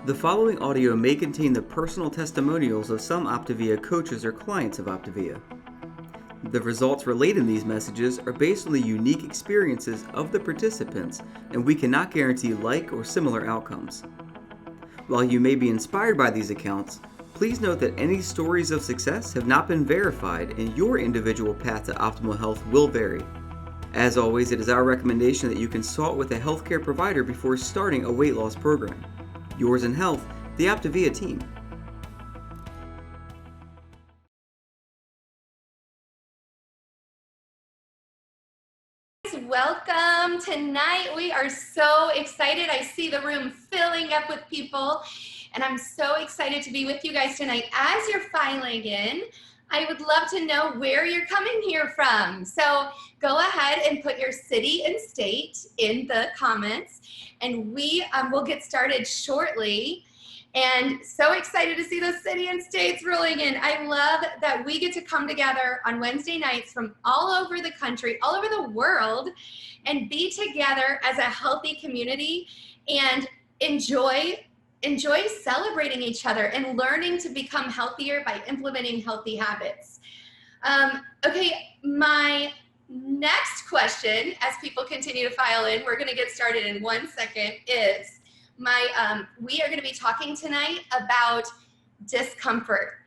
The following audio may contain the personal testimonials of some OPTAVIA coaches or clients of OPTAVIA. The results relayed in these messages are based on the unique experiences of the participants, and we cannot guarantee like or similar outcomes. While you may be inspired by these accounts, please note that any stories of success have not been verified and your individual path to optimal health will vary. As always, it is our recommendation that you consult with a healthcare provider before starting a weight loss program. Yours in health, the OPTAVIA team. Welcome. Tonight we are so excited. I see the room filling up with people, and I'm so excited to be with you guys tonight. As you're filing in, I would love to know where you're coming here from. So go ahead and put your city and state in the comments, and we will get started shortly. And so excited to see the city and states rolling in. I love that we get to come together on Wednesday nights from all over the country, all over the world, and be together as a healthy community and enjoy celebrating each other and learning to become healthier by implementing healthy habits. Okay, my next question, as people continue to file in, we're gonna get started in 1 second, is we are going to be talking tonight about discomfort.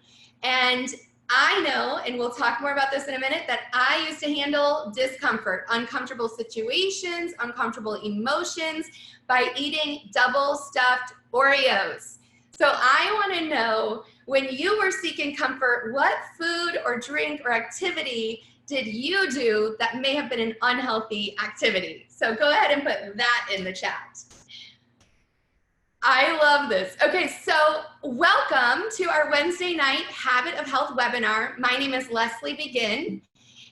And I know, and we'll talk more about this in a minute, that I used to handle discomfort, uncomfortable situations, uncomfortable emotions by eating double stuffed Oreos. So I want to know, when you were seeking comfort, what food or drink or activity did you do that may have been an unhealthy activity? So go ahead and put that in the chat. I love this. Okay, so welcome to our Wednesday night Habit of Health webinar. My name is Leslie Begin,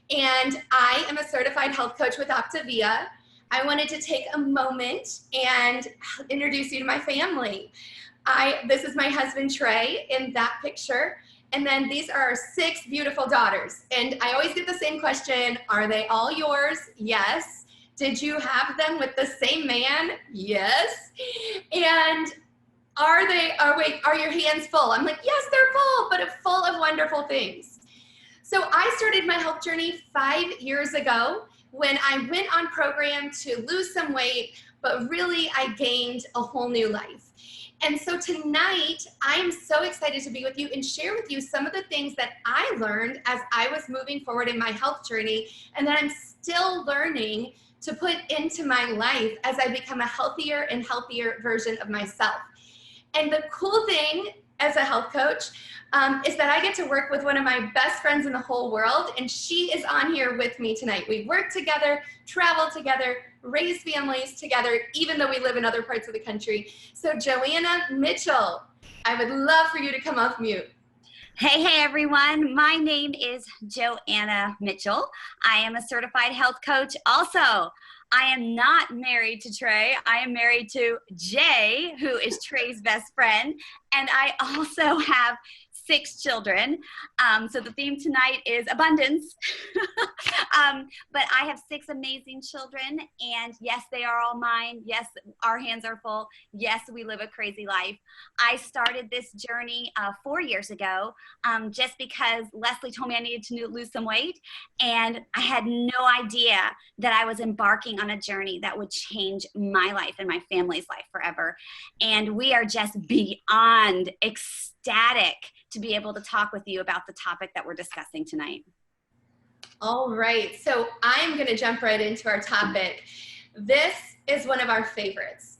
and I am a certified health coach with OPTAVIA. I wanted to take a moment and introduce you to my family. This is my husband, Trey, in that picture. And then these are our 6 beautiful daughters. And I always get the same question, are they all yours? Yes. Did you have them with the same man? Yes. And are your hands full? I'm like, yes, they're full, but full of wonderful things. So I started my health journey 5 years ago when I went on program to lose some weight, but really I gained a whole new life. And so tonight, I'm so excited to be with you and share with you some of the things that I learned as I was moving forward in my health journey, and that I'm still learning to put into my life as I become a healthier and healthier version of myself. And the cool thing as a health coach is that I get to work with one of my best friends in the whole world, and she is on here with me tonight. We work together, travel together, raise families together, even though we live in other parts of the country. So JOANNA Mitchell, I would love for you to come off mute. Hey everyone, my name is JOANNA Mitchell. I am a certified health coach. Also, I am not married to Trey. I am married to Jay, who is Trey's best friend. And I also have 6 children. So the theme tonight is abundance. But I have 6 amazing children, and yes, they are all mine. Yes, our hands are full. Yes, we live a crazy life. I started this journey 4 years ago just because Leslie told me I needed to lose some weight, and I had no idea that I was embarking on a journey that would change my life and my family's life forever. And we are just beyond ecstatic to be able to talk with you about the topic that we're discussing tonight. All right, so I'm gonna jump right into our topic. This is one of our favorites.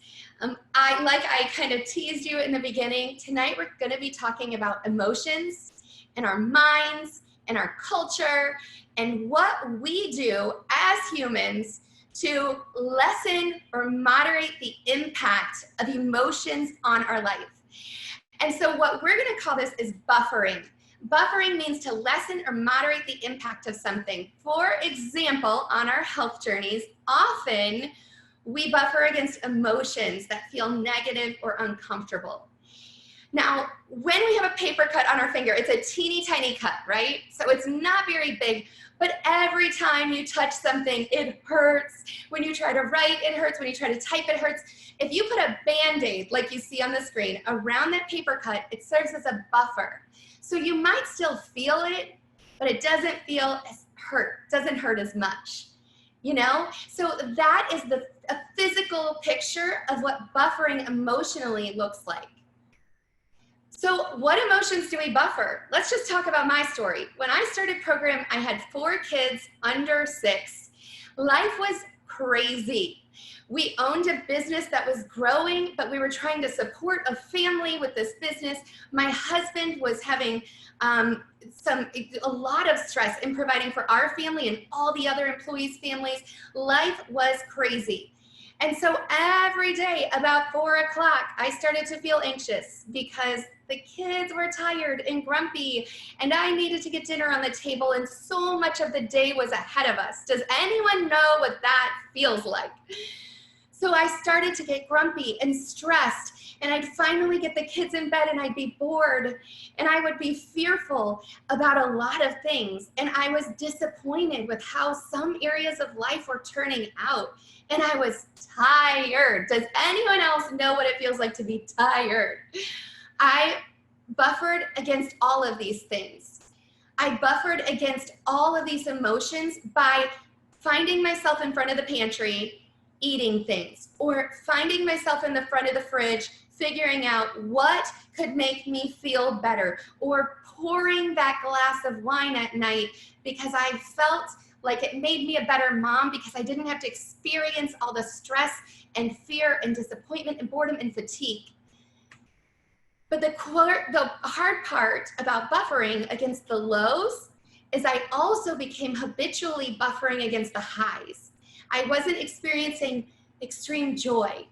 I kind of teased you in the beginning. Tonight we're gonna be talking about emotions and our minds and our culture and what we do as humans to lessen or moderate the impact of emotions on our life. And so what we're gonna call this is buffering. Buffering means to lessen or moderate the impact of something. For example, on our health journeys, often we buffer against emotions that feel negative or uncomfortable. Now, when we have a paper cut on our finger, it's a teeny tiny cut, right? So it's not very big, but every time you touch something, it hurts. When you try to write, it hurts. When you try to type, it hurts. If you put a Band-Aid, like you see on the screen, around that paper cut, it serves as a buffer. So you might still feel it, but it doesn't feel as doesn't hurt as much. You know, so that is a physical picture of what buffering emotionally looks like. So what emotions do we buffer? Let's just talk about my story. When I started program, I had 4 kids under 6. Life was crazy. We owned a business that was growing, but we were trying to support a family with this business. My husband was having a lot of stress in providing for our family and all the other employees' families. Life was crazy. And so every day about 4 o'clock, I started to feel anxious because the kids were tired and grumpy, and I needed to get dinner on the table, and so much of the day was ahead of us. Does anyone know what that feels like? So I started to get grumpy and stressed, and I'd finally get the kids in bed and I'd be bored, and I would be fearful about a lot of things, and I was disappointed with how some areas of life were turning out, and I was tired. Does anyone else know what it feels like to be tired? I buffered against all of these things. I buffered against all of these emotions by finding myself in front of the pantry eating things, or finding myself in the front of the fridge figuring out what could make me feel better, or pouring that glass of wine at night because I felt like it made me a better mom because I didn't have to experience all the stress and fear and disappointment and boredom and fatigue. But the hard part about buffering against the lows is I also became habitually buffering against the highs. I wasn't experiencing extreme joy.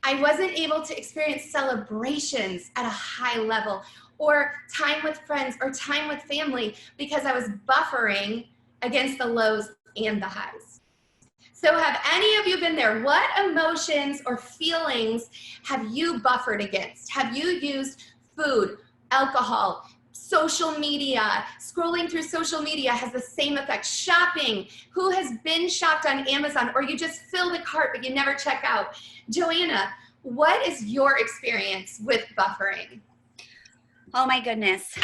I wasn't able to experience celebrations at a high level, or time with friends or time with family, because I was buffering against the lows and the highs. So have any of you been there? What emotions or feelings have you buffered against? Have you used food, alcohol, social media? Scrolling through social media has the same effect. Shopping. Who has been shopped on Amazon, or you just fill the cart but you never check out? Joanna, what is your experience with buffering? Oh my goodness.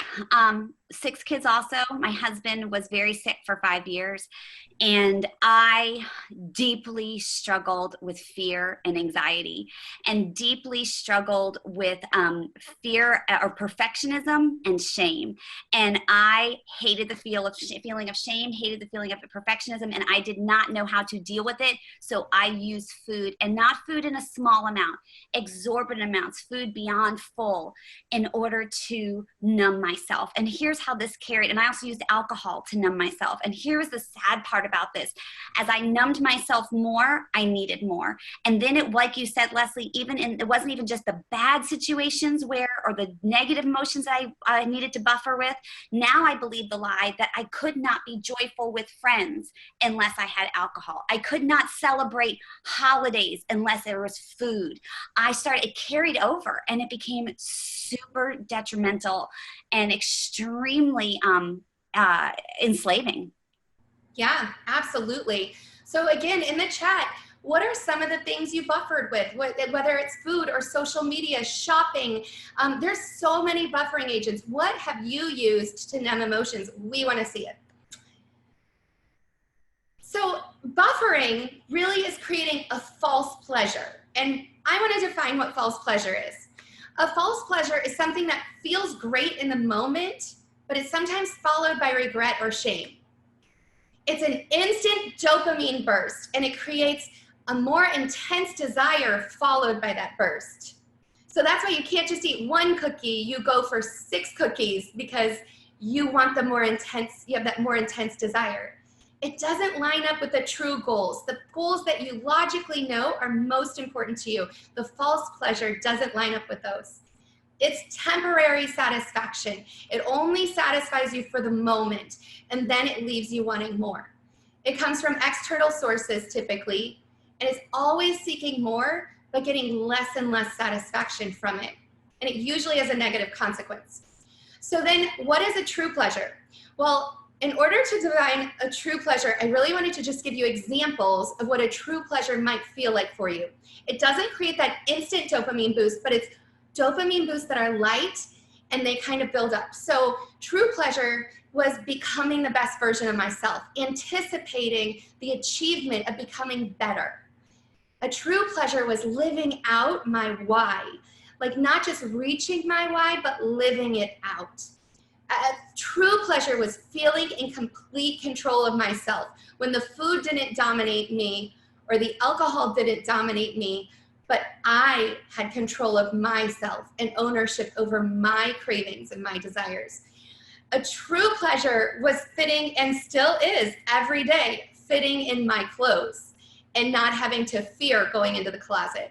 6 kids also. My husband was very sick for 5 years, and I deeply struggled with fear and anxiety, and deeply struggled with fear or perfectionism and shame. And I hated the feeling of shame, hated the feeling of perfectionism, and I did not know how to deal with it. So I used food, and not food in a small amount, exorbitant amounts, food beyond full, in order to numb myself. And here's how this carried. And I also used alcohol to numb myself. And here's the sad part about this. As I numbed myself more, I needed more. And then it, like you said, Leslie, it wasn't even just the bad situations or the negative emotions that I needed to buffer with. Now I believe the lie that I could not be joyful with friends unless I had alcohol. I could not celebrate holidays unless there was food. It carried over, and it became super detrimental and extremely enslaving. Yeah, absolutely. So again, in the chat, what are some of the things you buffered with, whether it's food or social media, shopping? There's so many buffering agents. What have you used to numb emotions? We want to see it. So buffering really is creating a false pleasure. And I want to define what false pleasure is. A false pleasure is something that feels great in the moment, but is sometimes followed by regret or shame. It's an instant dopamine burst, and it creates a more intense desire followed by that burst. So that's why you can't just eat 1 cookie, you go for 6 cookies because you want the more intense, you have that more intense desire. It doesn't line up with the true goals, the goals that you logically know are most important to you. The false pleasure doesn't line up with those. It's temporary satisfaction. It only satisfies you for the moment, and then it leaves you wanting more. It comes from external sources typically, and it's always seeking more, but getting less and less satisfaction from it. And it usually has a negative consequence. So then what is a true pleasure? Well, in order to define a true pleasure, I really wanted to just give you examples of what a true pleasure might feel like for you. It doesn't create that instant dopamine boost, but it's dopamine boosts that are light and they kind of build up. So true pleasure was becoming the best version of myself, anticipating the achievement of becoming better. A true pleasure was living out my why, like not just reaching my why, but living it out. True pleasure was feeling in complete control of myself when the food didn't dominate me or the alcohol didn't dominate me, but I had control of myself and ownership over my cravings and my desires. A true pleasure was fitting, and still is every day, fitting in my clothes and not having to fear going into the closet.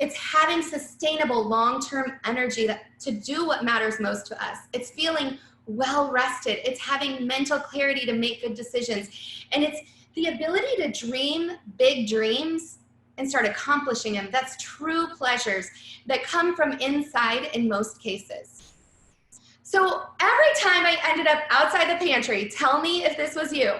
It's having sustainable long-term energy to do what matters most to us. It's feeling well rested. It's having mental clarity to make good decisions. And it's the ability to dream big dreams and start accomplishing them. That's true pleasures that come from inside in most cases. So every time I ended up outside the pantry, tell me if this was you,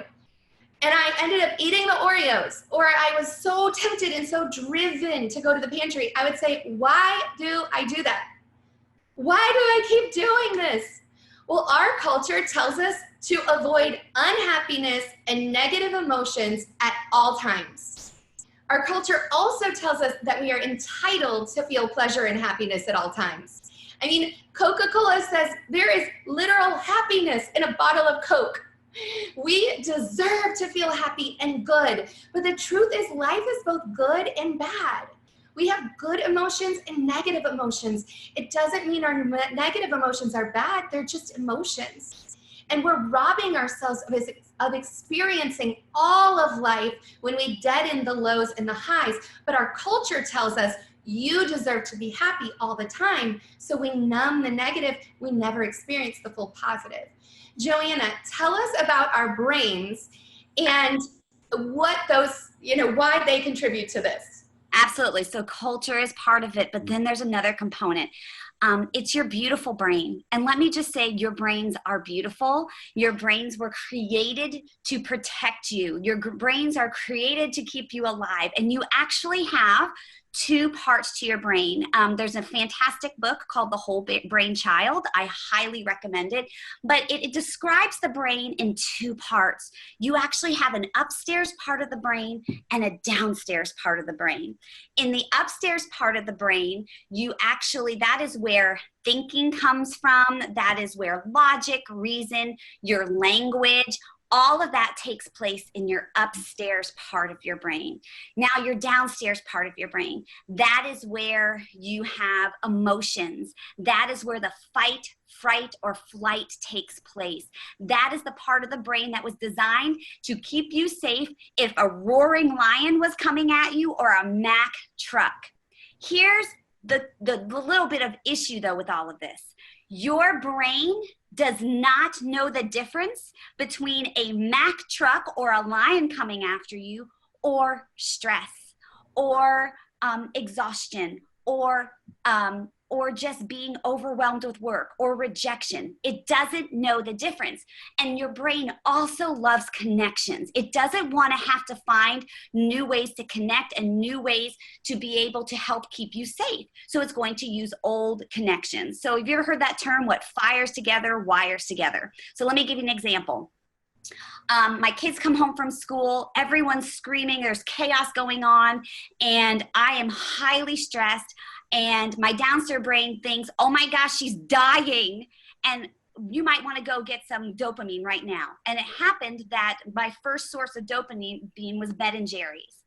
and I ended up eating the Oreos, or I was so tempted and so driven to go to the pantry, I would say, why do I do that? Why do I keep doing this? Well, our culture tells us to avoid unhappiness and negative emotions at all times. Our culture also tells us that we are entitled to feel pleasure and happiness at all times. I mean, Coca-Cola says there is literal happiness in a bottle of Coke. We deserve to feel happy and good, but the truth is life is both good and bad. We have good emotions and negative emotions. It doesn't mean our negative emotions are bad, they're just emotions. And we're robbing ourselves of experiencing all of life when we deaden the lows and the highs, but our culture tells us you deserve to be happy all the time, so we numb the negative, we never experience the full positive. Joanna, tell us about our brains and what those, why they contribute to this. Absolutely. So culture is part of it, but then there's another component. It's your beautiful brain. And let me just say, your brains are beautiful. Your brains were created to protect you. Your brains are created to keep you alive. And you actually have two parts to your brain. There's a fantastic book called The Whole Brain Child. I highly recommend it, but it describes the brain in two parts. You actually have an upstairs part of the brain and a downstairs part of the brain. In the upstairs part of the brain, that is where thinking comes from. That is where logic, reason, your language, all of that takes place in your upstairs part of your brain. Now your downstairs part of your brain, that is where you have emotions. That is where the fight, fright, or flight takes place. That is the part of the brain that was designed to keep you safe if a roaring lion was coming at you or a Mack truck. Here's the little bit of issue though with all of this. Your brain does not know the difference between a Mack truck or a lion coming after you, or stress, or exhaustion, or just being overwhelmed with work, or rejection. It doesn't know the difference. And your brain also loves connections. It doesn't want to have to find new ways to connect and new ways to be able to help keep you safe. So it's going to use old connections. So have you ever heard that term, what fires together, wires together? So let me give you an example. My kids come home from school, everyone's screaming, there's chaos going on, and I am highly stressed, and my downstairs brain thinks, oh my gosh, she's dying, and you might want to go get some dopamine right now. And it happened that my first source of dopamine was Ben & Jerry's.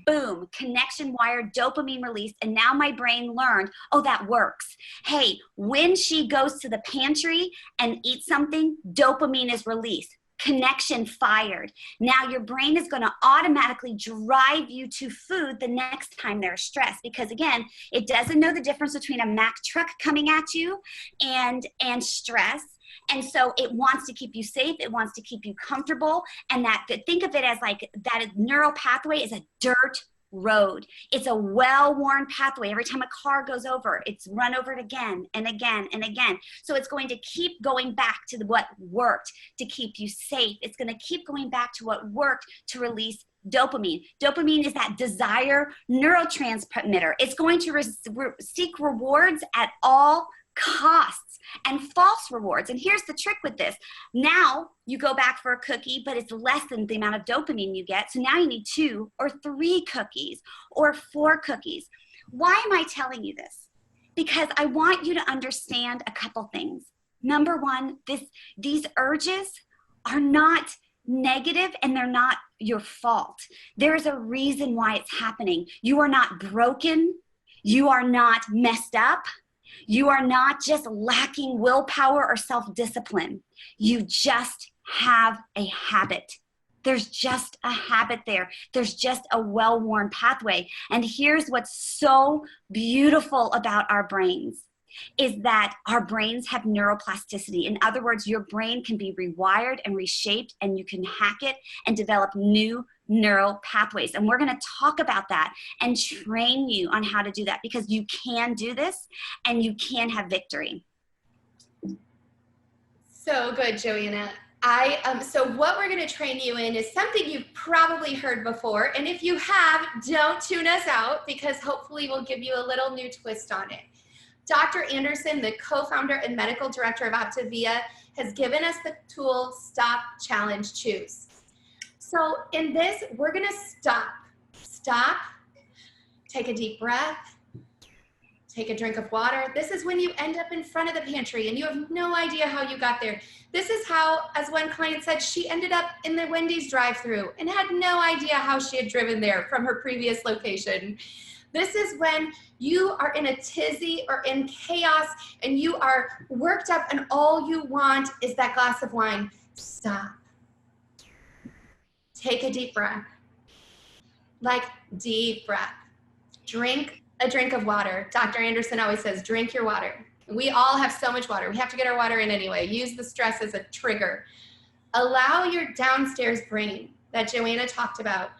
Boom, connection wire, dopamine released, and now my brain learned, oh, that works. Hey, when she goes to the pantry and eats something, dopamine is released. Connection fired. Now your brain is going to automatically drive you to food the next time they're stressed, because again, it doesn't know the difference between a Mack truck coming at you and stress. And so it wants to keep you safe. It wants to keep you comfortable. And think of it as like that neural pathway is a dirt road. It's a well-worn pathway. Every time a car goes over, it's run over it again and again and again. So it's going to keep going back to what worked to keep you safe. It's going to keep going back to what worked to release dopamine. Dopamine is that desire neurotransmitter. It's going to seek rewards at all costs and false rewards. And here's the trick with this. Now you go back for a cookie, but it's less than the amount of dopamine you get. So now you need 2 or 3 cookies or 4 cookies. Why am I telling you this? Because I want you to understand a couple things. Number one, these urges are not negative and they're not your fault. There is a reason why it's happening. You are not broken. You are not messed up. You are not just lacking willpower or self-discipline. You just have a habit. There's just a habit there. There's just a well-worn pathway. And here's what's so beautiful about our brains is that our brains have neuroplasticity. In other words, your brain can be rewired and reshaped, and you can hack it and develop new neural pathways. And we're going to talk about that and train you on how to do that, because you can do this and you can have victory. So good, Joanna. So what we're going to train you in is something you've probably heard before. And if you have, don't tune us out, because hopefully we'll give you a little new twist on it. Dr. Anderson, the co-founder and medical director of OPTAVIA, has given us the tool Stop.Challenge.Choose. So in this, we're going to stop, take a deep breath, take a drink of water. This is when you end up in front of the pantry and you have no idea how you got there. This is how, as one client said, she ended up in the Wendy's drive-thru and had no idea how she had driven there from her previous location. This is when you are in a tizzy or in chaos and you are worked up and all you want is that glass of wine. Stop. Take a deep breath. Like deep breath. Drink a drink of water. Dr. Anderson always says, drink your water. We all have so much water. We have to get our water in anyway. Use the stress as a trigger. Allow your downstairs brain that Joanna talked about.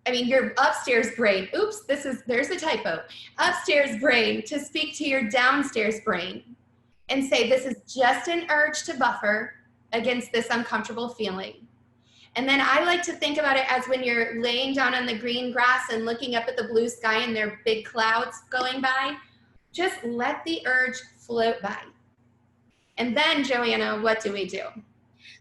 I mean, your upstairs brain, oops, there's a typo. Upstairs brain to speak to your downstairs brain and say, this is just an urge to buffer against this uncomfortable feeling. And then I like to think about it as when you're laying down on the green grass and looking up at the blue sky and there are big clouds going by. Just let the urge float by. And then, Joanna, what do we do?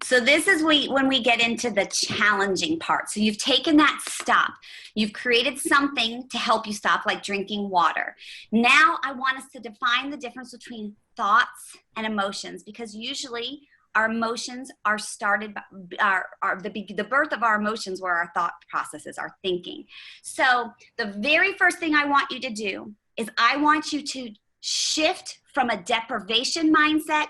So this is when we get into the challenging part. So you've taken that stop. You've created something to help you stop, like drinking water. Now I want us to define the difference between thoughts and emotions, because usually our emotions are started by the birth of our emotions where our thought processes, our thinking. So the very first thing I want you to do is I want you to shift from a deprivation mindset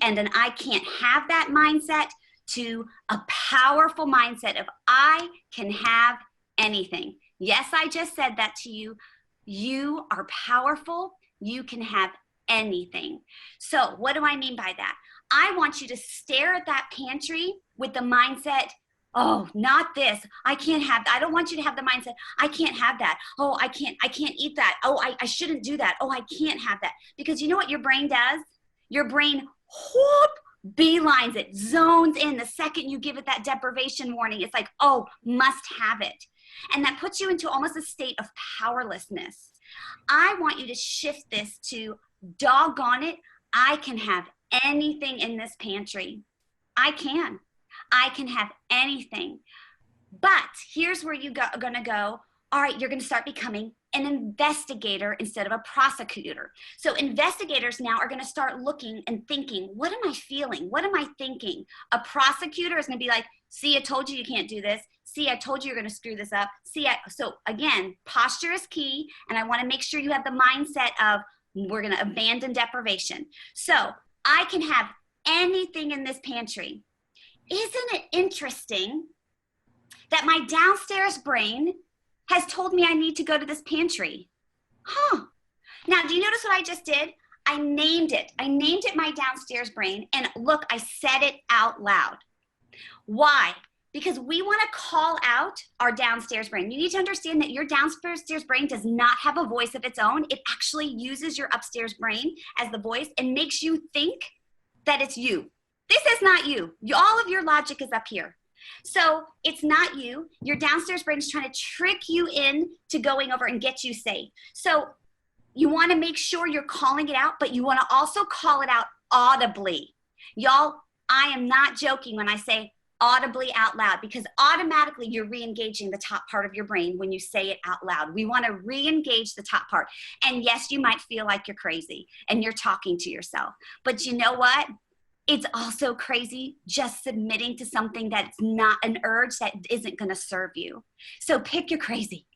and an I can't have that mindset to a powerful mindset of I can have anything. Yes, I just said that to you. You are powerful. You can have anything. So what do I mean by that? I want you to stare at that pantry with the mindset, oh, not this. I can't have that. I don't want you to have the mindset, I can't have that. Oh, I can't eat that. Oh, I shouldn't do that. Oh, I can't have that. Because you know what your brain does? Your brain whoop, beelines it, zones in the second you give it that deprivation warning. It's like, oh, must have it. And that puts you into almost a state of powerlessness. I want you to shift this to, doggone it, I can have anything in this pantry. I can have anything. But here's where you're going to go. All right, you're going to start becoming an investigator instead of a prosecutor. So investigators now are going to start looking and thinking, what am I feeling? What am I thinking? A prosecutor is going to be like, see, I told you you can't do this. See, I told you you're going to screw this up. So again, posture is key. And I want to make sure you have the mindset of, we're going to abandon deprivation. So I can have anything in this pantry. Isn't it interesting that my downstairs brain has told me I need to go to this pantry? Huh. Now, do you notice what I just did? I named it. I named it my downstairs brain. And look, I said it out loud. Why? because we want to call out our downstairs brain. You need to understand that your downstairs brain does not have a voice of its own. It actually uses your upstairs brain as the voice and makes you think that it's you. This is not you. All of your logic is up here. So it's not you. Your downstairs brain is trying to trick you in to going over and get you safe. So you want to make sure you're calling it out, but you want to also call it out audibly. Y'all, I am not joking when I say audibly out loud, because automatically you're re-engaging the top part of your brain when you say it out loud. We want to re-engage the top part. And yes, you might feel like you're crazy and you're talking to yourself. But you know what? It's also crazy just submitting to something that's not an urge that isn't going to serve you. So pick your crazy.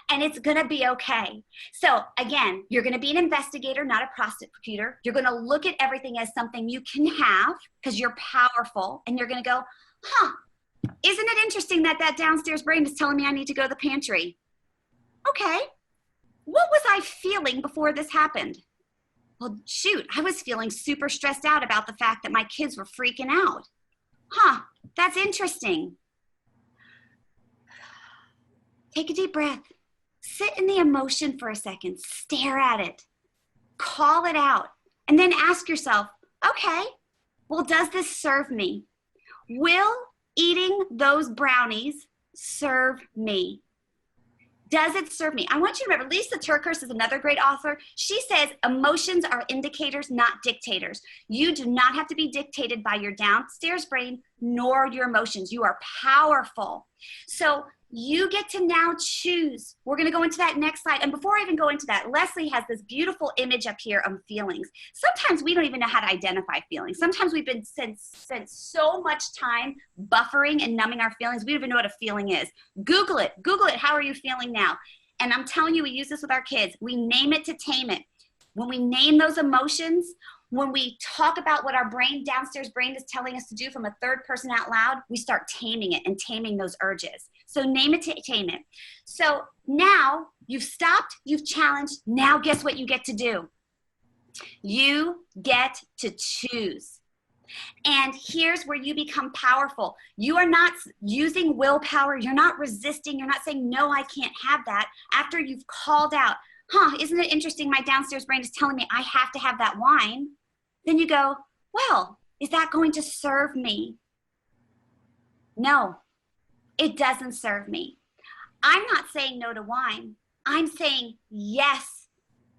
And it's going to be okay. So again, you're going to be an investigator, not a prosecutor. You're going to look at everything as something you can have because you're powerful. And you're going to go, isn't it interesting that that downstairs brain is telling me I need to go to the pantry? Okay. What was I feeling before this happened? Well, shoot, I was feeling super stressed out about the fact that my kids were freaking out. That's interesting. Take a deep breath. Sit in the emotion for a second. Stare at it. Call it out. And then ask yourself, okay, well, does this serve me? Will eating those brownies serve me? Does it serve me? I want you to remember, Lisa Turkhurst is another great author. She says emotions are indicators, not dictators. You do not have to be dictated by your downstairs brain nor your emotions. You are powerful. So you get to now choose. We're going to go into that next slide. And before I even go into that, Leslie has this beautiful image up here of feelings. Sometimes we don't even know how to identify feelings. Sometimes we've been spent so much time buffering and numbing our feelings, we don't even know what a feeling is. Google it. Google it. How are you feeling now? And I'm telling you, we use this with our kids. We name it to tame it. When we name those emotions, when we talk about what our downstairs brain is telling us to do from a third person out loud, we start taming it and taming those urges. So name it to tame it. So now you've stopped, you've challenged. Now guess what you get to do? You get to choose. And here's where you become powerful. You are not using willpower. You're not resisting. You're not saying, no, I can't have that. After you've called out, isn't it interesting? My downstairs brain is telling me I have to have that wine. Then you go, well, is that going to serve me? No, it doesn't serve me. I'm not saying no to wine. I'm saying yes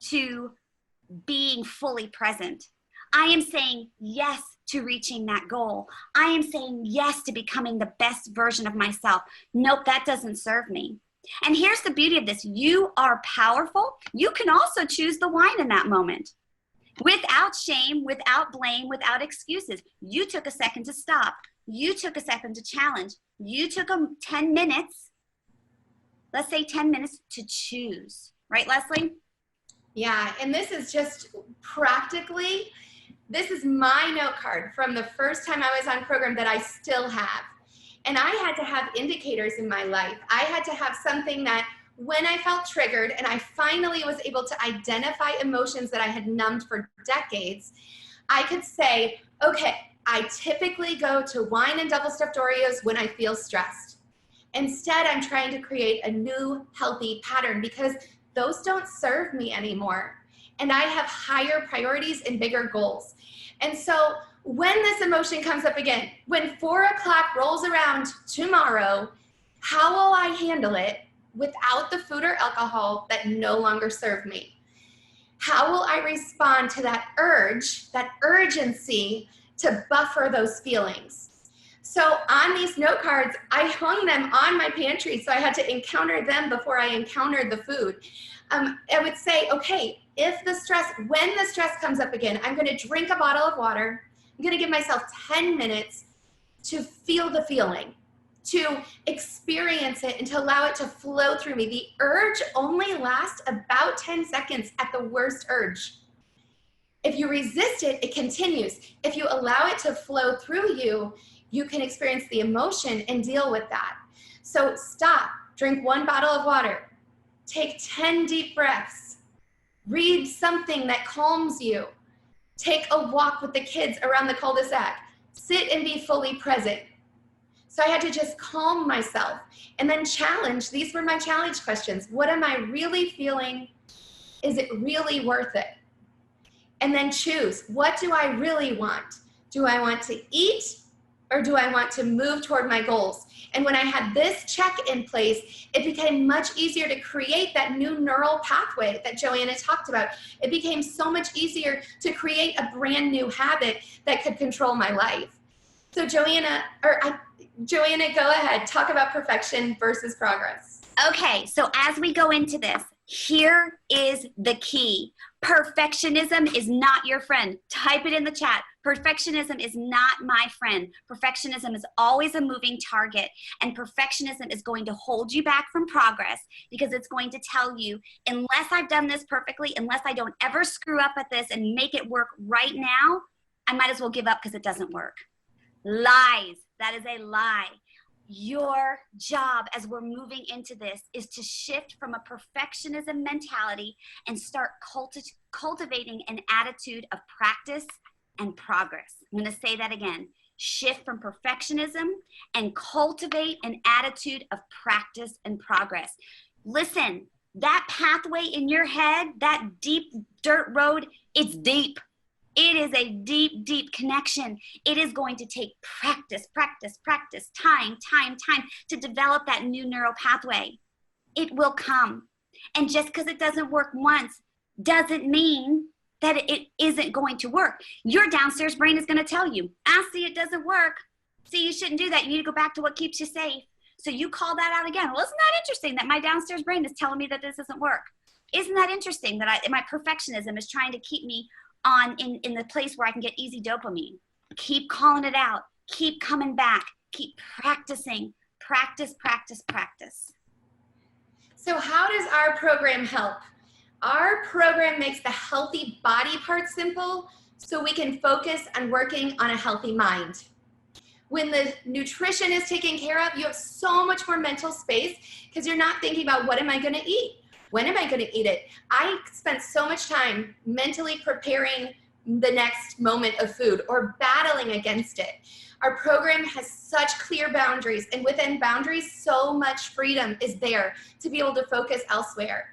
to being fully present. I am saying yes to reaching that goal. I am saying yes to becoming the best version of myself. Nope, that doesn't serve me. And here's the beauty of this. You are powerful. You can also choose the wine in that moment. Without shame, without blame, without excuses. You took a second to stop. You took a second to challenge. You took 10 minutes, let's say 10 minutes to choose. Right, Leslie? Yeah, and this is just practically, this is my note card from the first time I was on program that I still have. And I had to have indicators in my life. I had to have something that when I felt triggered and I finally was able to identify emotions that I had numbed for decades, I could say, okay, I typically go to wine and double stuffed Oreos when I feel stressed. Instead, I'm trying to create a new healthy pattern because those don't serve me anymore. And I have higher priorities and bigger goals. And so when this emotion comes up again, when 4 o'clock rolls around tomorrow, how will I handle it without the food or alcohol that no longer serve me? How will I respond to that urge, that urgency to buffer those feelings? So on these note cards, I hung them on my pantry, so I had to encounter them before I encountered the food. I would say, okay, when the stress comes up again, I'm going to drink a bottle of water. I'm going to give myself 10 minutes to feel the feeling, to experience it, and to allow it to flow through me. The urge only lasts about 10 seconds at the worst urge. If you resist it, it continues. If you allow it to flow through you, you can experience the emotion and deal with that. So stop, drink 1 bottle of water, take 10 deep breaths, read something that calms you, take a walk with the kids around the cul-de-sac, sit and be fully present. So I had to just calm myself and then challenge. These were my challenge questions. What am I really feeling? Is it really worth it? And then choose, what do I really want? Do I want to eat or do I want to move toward my goals? And when I had this check in place, it became much easier to create that new neural pathway that Joanna talked about. It became so much easier to create a brand new habit that could control my life. So Joanna, go ahead, talk about perfection versus progress. Okay, so as we go into this, here is the key. Perfectionism is not your friend. Type it in the chat. Perfectionism is not my friend. Perfectionism is always a moving target, and perfectionism is going to hold you back from progress because it's going to tell you, unless I've done this perfectly, unless I don't ever screw up at this and make it work right now, I might as well give up because it doesn't work. Lies. That is a lie. Your job as we're moving into this is to shift from a perfectionism mentality and start cultivating an attitude of practice and progress. I'm going to say that again. Shift from perfectionism and cultivate an attitude of practice and progress. Listen, that pathway in your head, that deep dirt road, it's deep. It is a deep, deep connection. It is going to take practice, time to develop that new neural pathway. It will come. And just because it doesn't work once doesn't mean that it isn't going to work. Your downstairs brain is going to tell you, see, it doesn't work. See, you shouldn't do that. You need to go back to what keeps you safe. So you call that out again. Well, isn't that interesting that my downstairs brain is telling me that this doesn't work? Isn't that interesting that my perfectionism is trying to keep me in the place where I can get easy dopamine? Keep calling it out. Keep coming back. Keep practicing. Practice. So how does our program help? Our program makes the healthy body part simple so we can focus on working on a healthy mind. When the nutrition is taken care of, you have so much more mental space because you're not thinking about what am I going to eat? When am I going to eat it? I spent so much time mentally preparing the next moment of food or battling against it. Our program has such clear boundaries, and within boundaries, so much freedom is there to be able to focus elsewhere.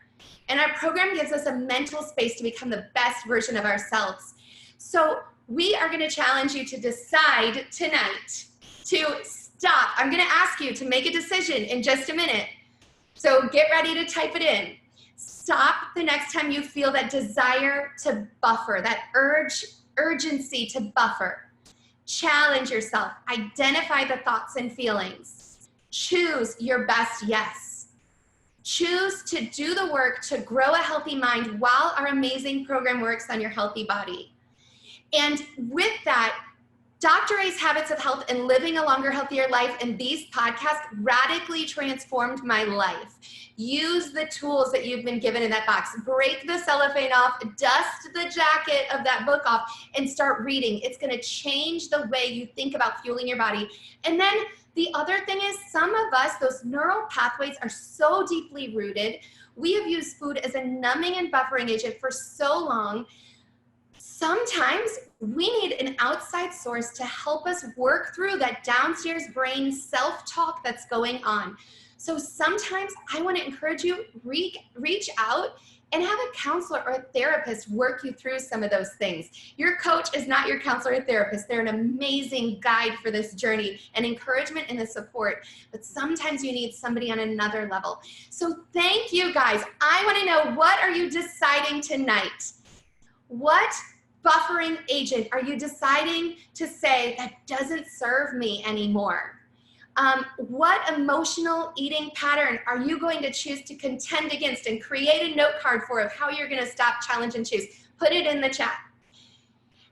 And our program gives us a mental space to become the best version of ourselves. So we are going to challenge you to decide tonight to stop. I'm going to ask you to make a decision in just a minute. So get ready to type it in. Stop the next time you feel that desire to buffer, that urgency to buffer. Challenge yourself. Identify the thoughts and feelings. Choose your best yes. Choose to do the work to grow a healthy mind while our amazing program works on your healthy body. And with that, Dr. A's Habits of Health and Living a Longer, Healthier Life and these podcasts radically transformed my life. Use the tools that you've been given in that box. Break the cellophane off, dust the jacket of that book off, and start reading. It's going to change the way you think about fueling your body. And then the other thing is, some of us, those neural pathways are so deeply rooted. We have used food as a numbing and buffering agent for so long. Sometimes we need an outside source to help us work through that downstairs brain self-talk that's going on. So sometimes I want to encourage you, reach out and have a counselor or a therapist work you through some of those things. Your coach is not your counselor or therapist. They're an amazing guide for this journey and encouragement and the support. But sometimes you need somebody on another level. So thank you guys. I want to know, what are you deciding tonight? What buffering agent are you deciding to say that doesn't serve me anymore? What emotional eating pattern are you going to choose to contend against and create a note card for of how you're going to stop, challenge, and choose? Put it in the chat.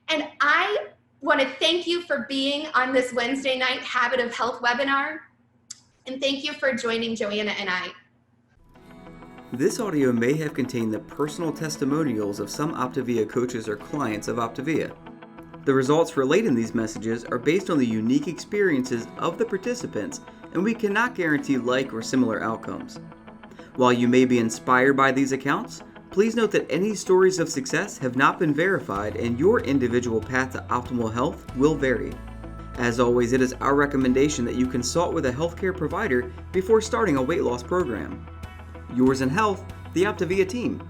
And I want to thank you for being on this Wednesday night Habit of Health webinar. And thank you for joining Joanna and I. This audio may have contained the personal testimonials of some OPTAVIA coaches or clients of OPTAVIA. The results relayed in these messages are based on the unique experiences of the participants, and we cannot guarantee like or similar outcomes. While you may be inspired by these accounts, please note that any stories of success have not been verified and your individual path to optimal health will vary. As always, it is our recommendation that you consult with a healthcare provider before starting a weight loss program. Yours in health, the OPTAVIA team.